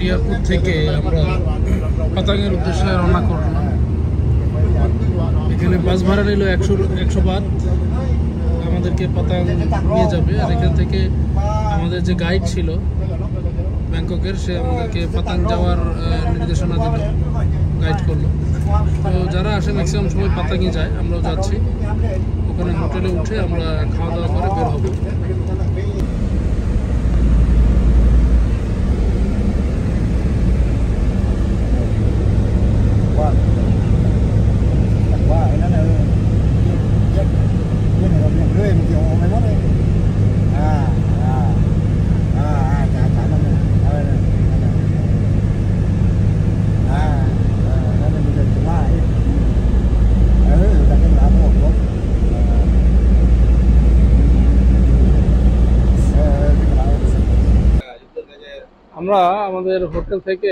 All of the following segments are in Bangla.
এয়ারপোর্ট থেকে আমরা পাতাঙ্গের উদ্দেশ্যে রওনা করলাম। এখানে বাস ভাড়া নিল 100 বাত, আমাদেরকে পাতাং নিয়ে যাবে। আর এখান থেকে আমাদের যে গাইড ছিল ব্যাংককের, সে আমাদেরকে পাতাং যাওয়ার নির্দেশনা দিল, গাইড করলো। তো যারা আসে ম্যাক্সিমাম সময় পাতাংই যায়, আমরাও যাচ্ছি। ওখানে হোটেলে উঠে আমরা খাওয়া দাওয়া করে বের হব। আমরা আমাদের হোটেল থেকে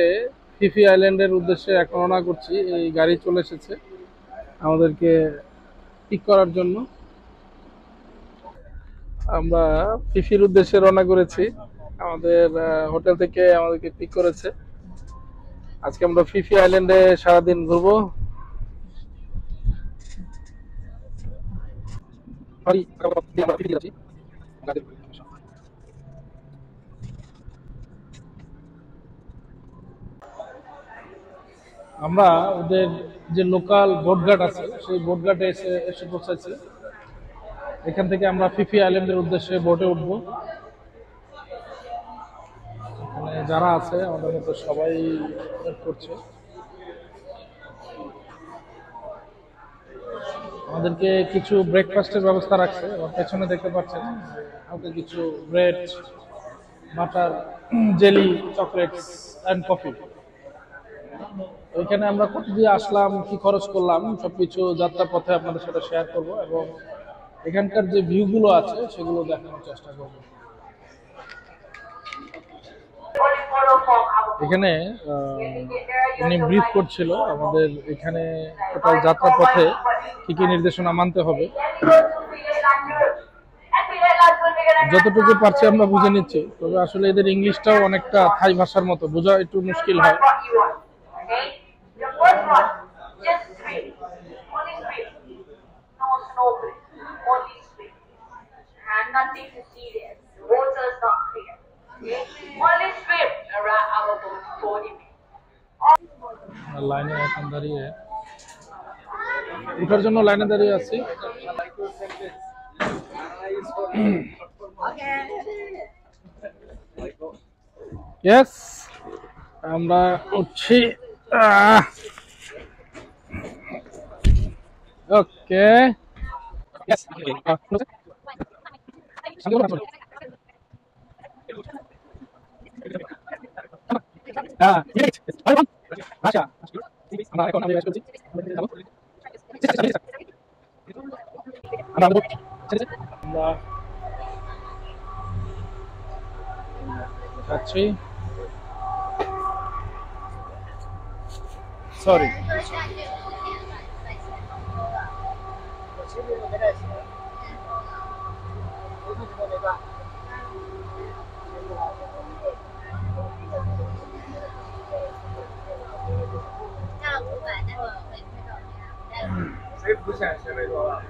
ফিফি আইল্যান্ডের উদ্দেশ্যে এখন রওনা করছি। এই গাড়ি চলে এসেছে আমাদেরকে পিক করার জন্য। আমরা ফিফির উদ্দেশ্যে রওনা করেছি, আমাদের হোটেল থেকে আমাদেরকে পিক করেছে। আজকে আমরা ফিফি আইল্যান্ডে সারাদিন ঘুরবো। আমরা ওদের যে লোকাল বোটঘাট আছে, সেই বোটঘাটে এসে পৌঁছেছি। এখান থেকে আমরা ফিফি আইল্যান্ডের উদ্দেশ্যে বোটে উঠব। এখানে যারা আছে আমাদের মতো সবাই করছে। আমাদেরকে কিছু ব্রেকফাস্টের ব্যবস্থা রাখছে, পেছনে দেখতে পাচ্ছেন হালকা কিছু bread, butter, jelly, chocolates and coffee. ওইখানে আমরা কত দিয়ে আসলাম, কি খরচ করলাম, সবকিছু যাত্রা পথে আপনাদের সাথে শেয়ার করব এবং এখানকার যে ভিউগুলো আছে সেগুলো দেখানোর চেষ্টা করব। এখানে উনি ব্রিফ করছিল আমাদের এখানে টোটাল যাত্রা পথে কি কি নির্দেশনা মানতে হবে। যতটুকু পারছি আমরা বুঝে নিচ্ছি, তবে আসলে এদের ইংলিশটাও অনেকটা থাই ভাষার মতো, বোঝা একটু মুশকিল হয়। লাইনে এখন দাঁড়িয়ে, উঠার জন্য লাইনে দাঁড়িয়ে আছি। ইয়েস, আমরা উঠছি। ওকে, সরি,不显示没多吧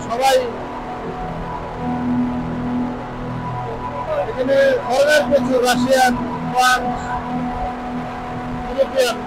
？সবাই এখানে ফরেনার প্রচুর, রাশিয়ান, ফ্রান্স, ইউরোপিয়ান।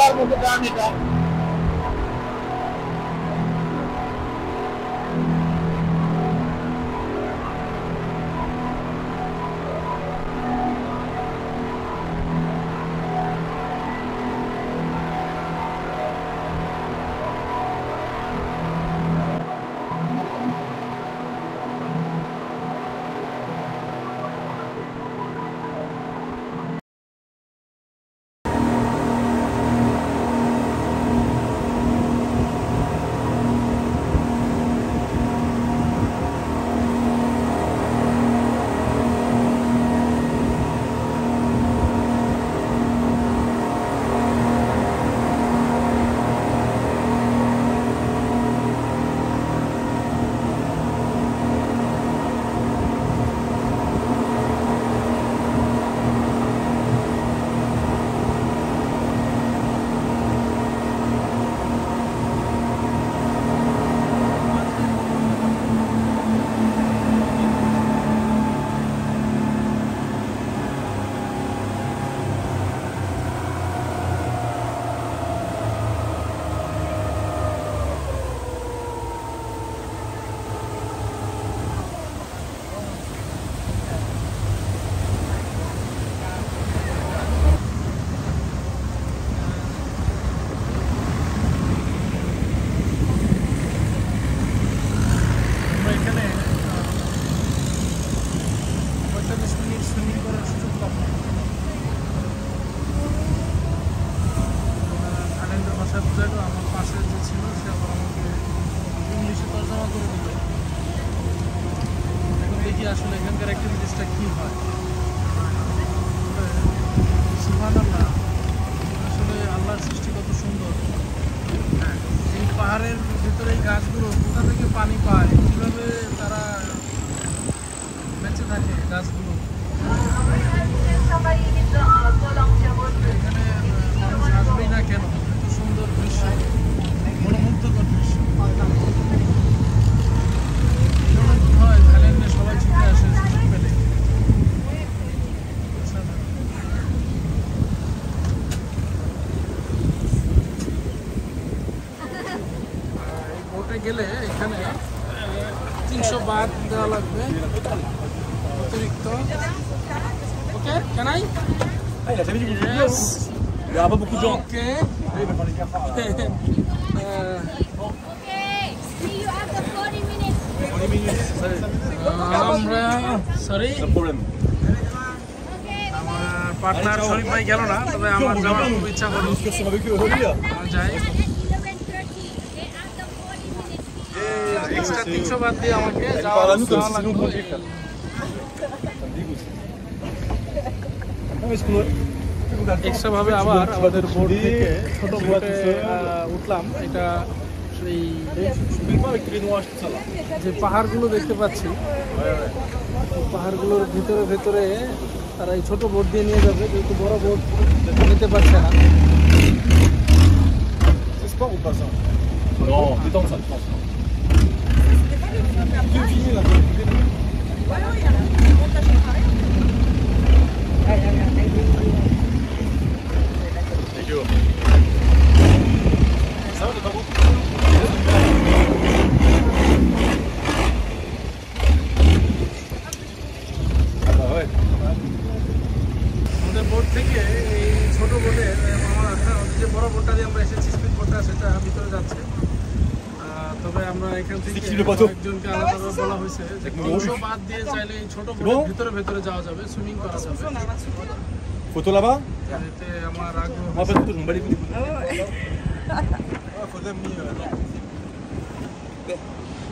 যাওয়ার মতো জার্নিটা। আসলে এখানকার অ্যাক্টিভিটিসটা কি হয়। সুবহানাল্লাহ, আসলে আল্লাহর সৃষ্টি কত সুন্দর। এই পাহাড়ের ভিতরে এই গাছগুলো কোথা থেকে পানি পায়, কীভাবে তারা বেঁচে থাকে গাছগুলো। এখানে মানুষ আসবেই না কেন? এত সুন্দর দৃশ্য, মনোমুগ্ধকর দৃশ্য। হয় থাইল্যান্ডে সবাই ছুটে আসে সুযোগ পেলে। এই বোটে গেলে এখানে 300 বাত দেওয়া লাগবে অতিরিক্ত। Okay, can I? Yes. Il y a pas beaucoup de gens. Okay. Okay, see you after 40 minutes. 20 minutes. আমরা সরি, No problème. Okay, আমার পার্টনার শরীফ ভাই গেল না, তবে আমার যাওয়ার খুব ইচ্ছা করে। Discussion avec eux aujourd'hui là. যাই, at 11:30. Okay, after 40 minutes. Extra 300 বাদ দিয়ে আমাকে Elle যাওয়া parle à nous comme যাওয়া si nous লাগবে। on frère. Ça me dégoûte. Non mais ce qu'on a. Extra ভাবে আবার আমাদের বোট থেকে ছোট বোটে উঠলাম। এটা সেই Je ne pas avec les noirs tout ça là. যে পাহাড়গুলো দেখতে পাচ্ছি, এই পাহাড়গুলোর ভিতরে ভেতরে তারা এই ছোট বোট দিয়ে নিয়ে যাবে, যেহেতু বড় বোট নিতে পারছে না। C'est sport ou pas ça? Non, détente ça, détente. Tu finis là. Thank you. Ça va, t'es pas beau? Ah bah ouais. আমাদের বোট থেকে এই ছোট বোটে যে বড় বোটটা দিয়ে আমরা এসেছি, স্পিড বোটটা, সেটা ভিতরে যাচ্ছে। তবে আমরা এখান থেকে কি ছিল বাতো? একজনকে আলাদাভাবে বলা হয়েছে যে 300 বাদ দিয়ে চাইলে এই ছোট বোটের ভিতরে ভেতরে যাওয়া যাবে, সুইমিং করা যাবে। Photo là-bas? এতে আমার আগ্রহ। Moi pas de photo, je m'en bats les couilles.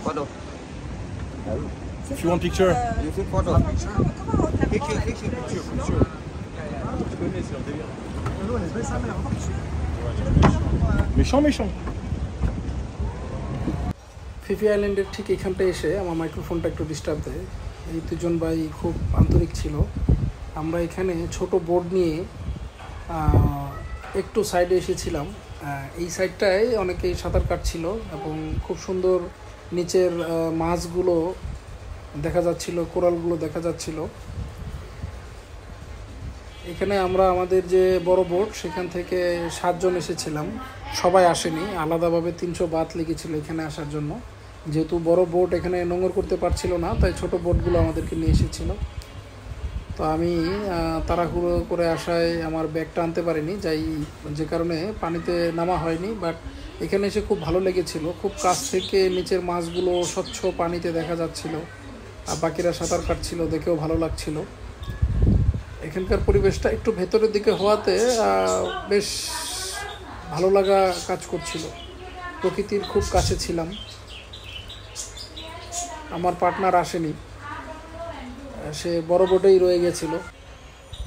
Photo. If you want picture. You take photo. Picture. Tu connais, c'est leur délire. Méchant, méchant. Phi Phi আইল্যান্ডের ঠিক এখানটায় এসে আমার মাইক্রোফোনটা একটু ডিস্টার্ব দেয়। এই দুজন ভাই খুব আন্তরিক ছিল। আমরা এখানে ছোট বোট নিয়ে একটু সাইডে এসেছিলাম। এই সাইডটায় অনেকেই সাঁতার কাটছিল এবং খুব সুন্দর নিচের মাছগুলো দেখা যাচ্ছিল, কোরালগুলো দেখা যাচ্ছিল। এখানে আমরা আমাদের যে বড় বোট সেখান থেকে 7 জন এসেছিলাম, সবাই আসেনি, আলাদাভাবে 300 বাত লেগেছিল এখানে আসার জন্য। যেহেতু বড় বোট এখানে নোঙর করতে পারছিল না, তাই ছোট বোটগুলো আমাদেরকে নিয়ে এসেছিল। তো আমি তাড়াহুড়ো করে আসায় আমার ব্যাগটা আনতে পারিনি, যে কারণে পানিতে নামা হয়নি। বাট এখানে এসে খুব ভালো লেগেছিল, খুব কাছ থেকে নিচের মাছগুলো স্বচ্ছ পানিতে দেখা যাচ্ছিল, আর বাকিরা সাঁতার কাটছিল, দেখেও ভালো লাগছিল। এখানকার পরিবেশটা একটু ভেতরের দিকে হওয়াতে বেশ ভালো লাগা কাজ করছিল, প্রকৃতির খুব কাছে ছিলাম। আমার পার্টনার আসেনি, সে বড় বোটেই রয়ে গেছিল।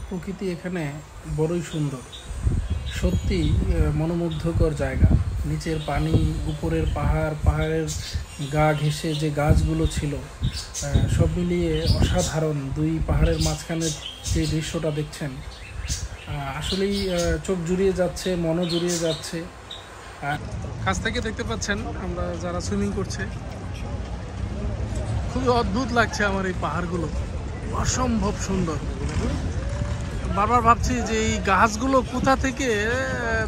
প্রকৃতি এখানে বড়ই সুন্দর, সত্যি মনোমুগ্ধকর জায়গা। নিচের পানি, উপরের পাহাড়ের গা ঘেঁষে যে গাছগুলো ছিল, সব মিলিয়ে অসাধারণ। 2 পাহাড়ের মাঝখানে যে দৃশ্যটা দেখছেন, আসলেই চোখ জুড়িয়ে যাচ্ছে, মনও জুড়িয়ে যাচ্ছে। কাছ থেকে দেখতে পাচ্ছেন আমরা যারা সুইমিং করছে, খুবই অদ্ভুত লাগছে আমার এই পাহাড়গুলো, অসম্ভব সুন্দর। বারবার ভাবছি যে এই গাছগুলো কোথা থেকে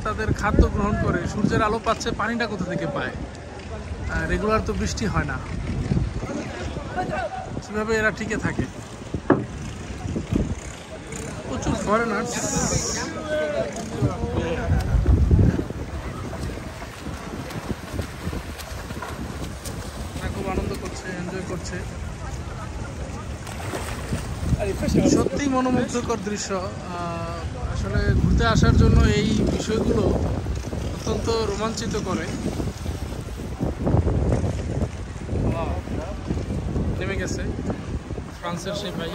তাদের খাদ্য গ্রহণ করে, সূর্যের আলো পাচ্ছে, পানিটা কোথা থেকে পায়। রেগুলার তো বৃষ্টি হয় না, কিভাবে এরা টিকে থাকে। প্রচুর ফরেনার্স, খুব আনন্দ করছে, এনজয় করছে। সত্যি মনোমুগ্ধকর দৃশ্য। আসলে ঘুরতে আসার জন্য এই বিষয়গুলো অত্যন্ত রোমাঞ্চিত করে। নেমে গেছে ফ্রান্সের সেই ভাই,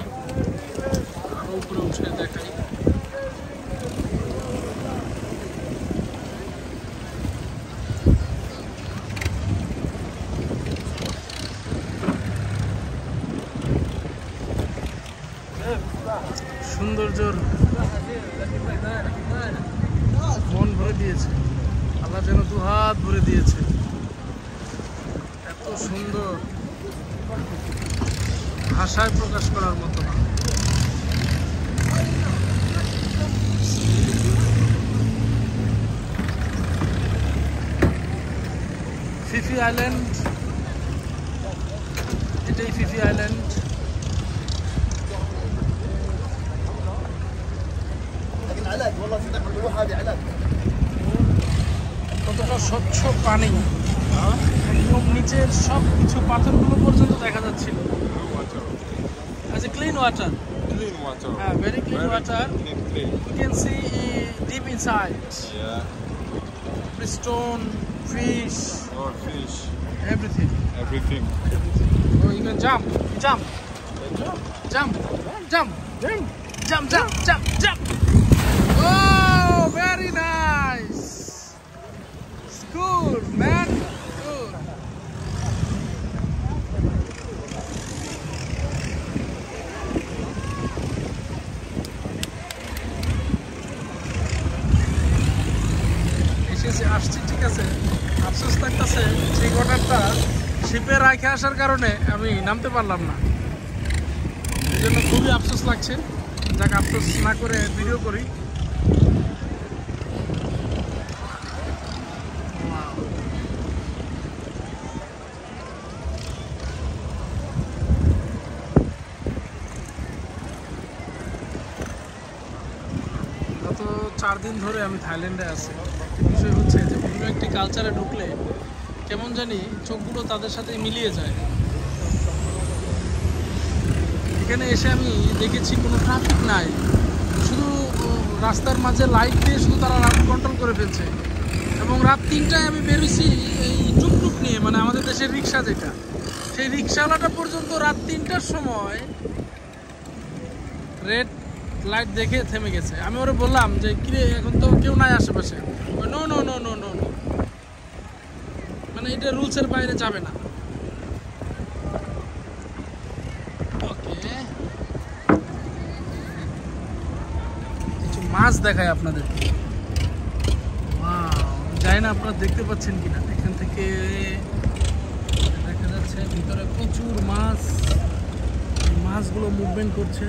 আরো উপরে উঠে দেখাই। সৌন্দর্যর মন ভরে দিয়েছে, আল্লাহ যেন 2 হাত ভরে দিয়েছে। এত সুন্দর, ভাষায় প্রকাশ করার মতো না। ফিফি আইল্যান্ড, এটাই ফিফি আইল্যান্ড। কতটা স্বচ্ছ পানি, একদম নিচের সব কিছু পাথরগুলো পর্যন্ত দেখা যাচ্ছিল। আচ্ছা, ক্লিন ওয়াটার, হ্যাঁ, very clean water. You can see deep inside. Yeah. Stone, fish, Oh, fish. everything. Everything. Oh, you can jump, jump, jump, jump, jump, jump, jump, jump. Oh, very nice. It's good, man. Good. আসছি, ঠিক আছে, আফসোস থাকতেছে সেই অর্ডারটা শিপে রাখে আসার কারণে আমি নামতে পারলাম না, এই জন্য খুবই আফসোস লাগছে। যাক, আফসোস না করে ভিডিও করি। গত 4 দিন ধরে আমি থাইল্যান্ডে আছি। বিষয় হচ্ছে যে অন্য একটি কালচারে ঢুকলে কেমন জানি চোখগুলো তাদের সাথে মিলিয়ে যায়। এখানে এসে আমি দেখেছি কোনো ট্রাফিক নাই, শুধু রাস্তার মাঝে লাইট দিয়ে শুধু তারা রাস্তা কন্ট্রোল করে ফেলছে। এবং রাত 3টায় আমি বেরোছি এই টুকটুক নিয়ে, মানে আমাদের দেশের রিক্সা যেটা, সেই রিক্সাওয়ালাটা পর্যন্ত রাত 3টার সময় রেড লাইট দেখে থেমে গেছে। আমি ওরে বললাম যে কিরে, এখন তো কেউ নাই আশেপাশে। No no no no no no, মানে এটা রুলসের বাইরে যাবে না। ওকে, কিছু মাছ দেখায় আপনাদেরকে। জানি না আপনারা দেখতে পাচ্ছেন কিনা, এখান থেকে দেখা যাচ্ছে ভিতরে প্রচুর মাছ, মাছগুলো মুভমেন্ট করছে।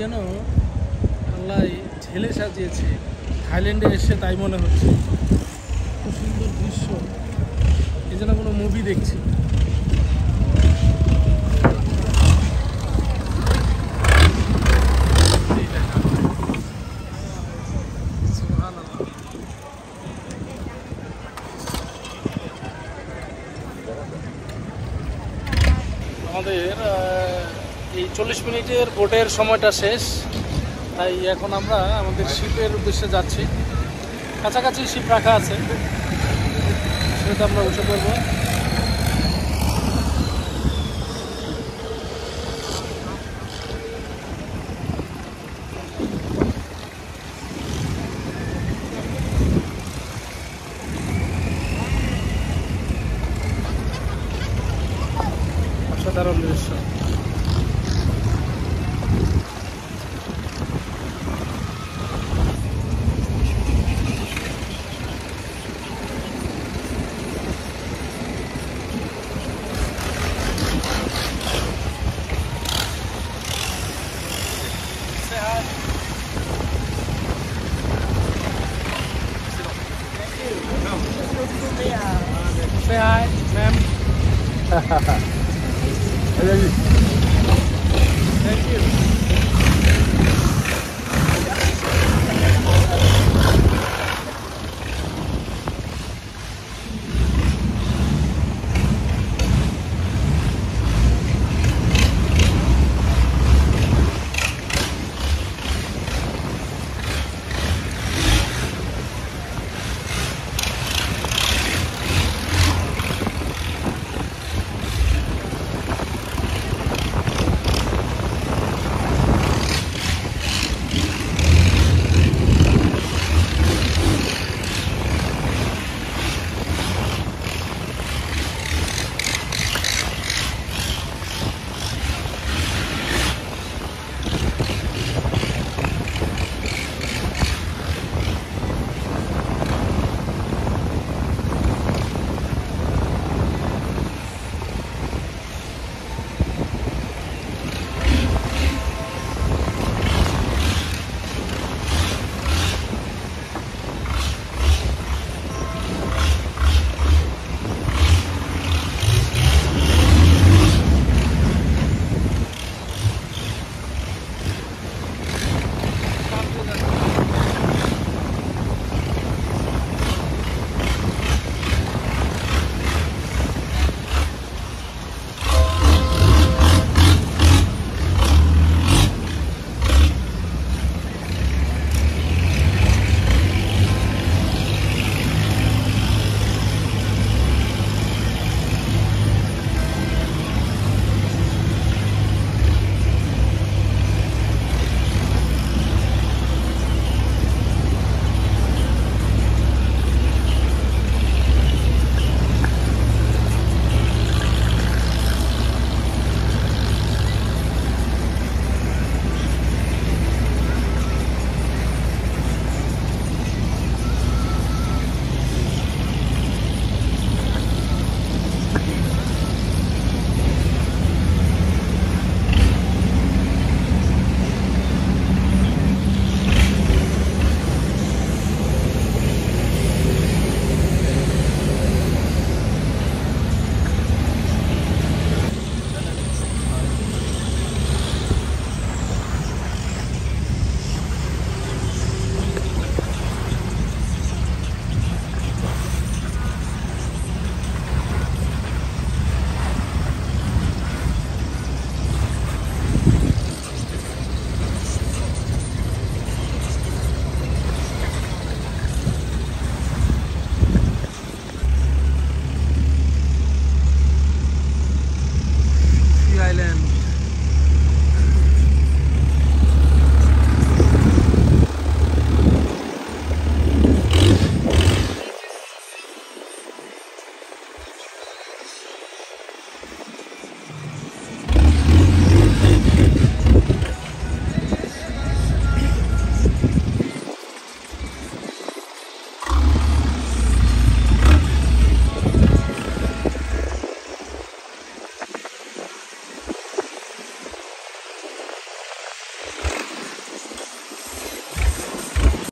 যেন আল্লাহ ঢেলে সাজিয়েছে, থাইল্যান্ডে এসে তাই মনে হচ্ছে। খুব সুন্দর দৃশ্য, এই যেন কোনো মুভি দেখছি। আমাদের এই 40 মিনিটের বোটের সময়টা শেষ, তাই এখন আমরা আমাদের শিপের উদ্দেশ্যে যাচ্ছি। কাছাকাছি শিপ রাখা আছে, সেটাতে আমরা উঠে পড়ব। অসাধারণ দৃশ্য। Say hi, ma'am. Thank you.